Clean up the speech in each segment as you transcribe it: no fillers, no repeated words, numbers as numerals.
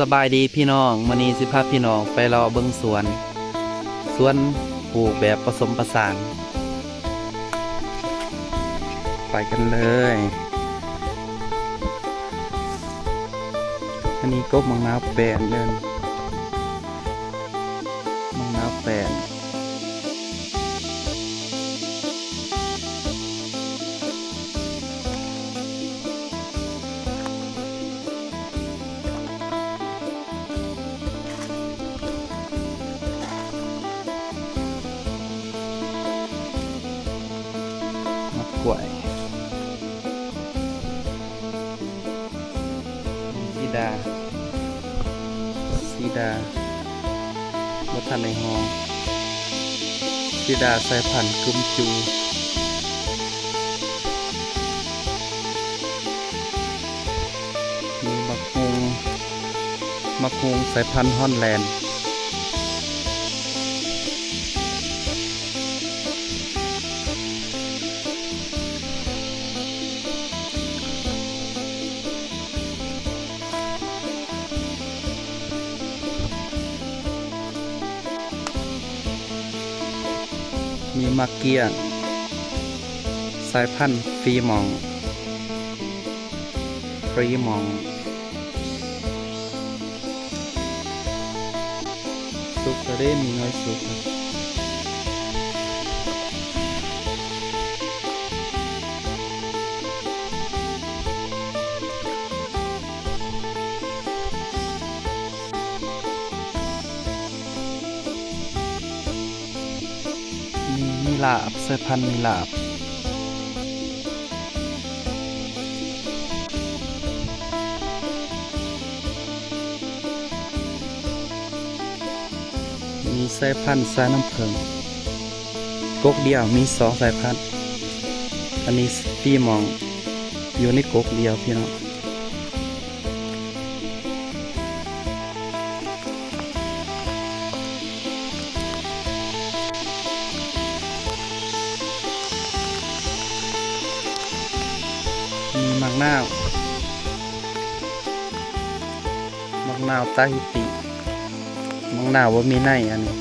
สบายดีพี่น้องมื้อนี้สิพาพี่น้องไปรอเบิ่งสวนปลูกแบบผสมผสานไปกันเลยอันนี้กบมะนาวแปลนเดินมะนาวแปลนกล้วยสีดาบทันในหอสีดาสายพันธุ์กึมจูมีมะฮุงสายพันธุ์ฮอลแลนด์มีมะเกียงสายพันธุ์ฟรีมองสุกก็ได้มีน้อยสุกมีลาบสายพันธุ์มีลาบมีสายพันธุ์สายน้ำผึ้งกกเดียวมี2 สายพันธุ์อันนี้ปีมองอยู่ในกกเดียวพี่น้องมีมักนาวตาฮิติมักนาวว่ามีในอันนี้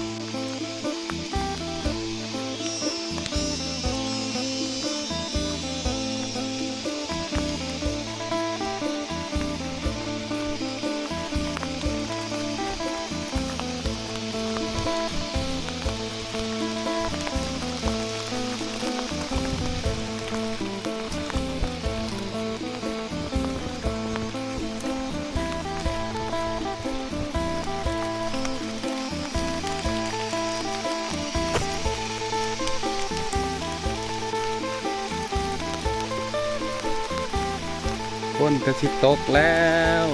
ฝนก็สิตกแล้ว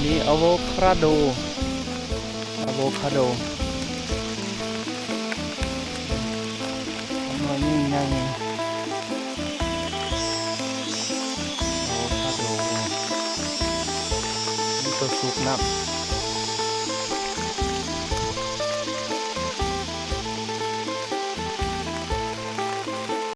นี่อะโวคาโดนี่ไงโอ้คาโดนี่ตัวสุกนับ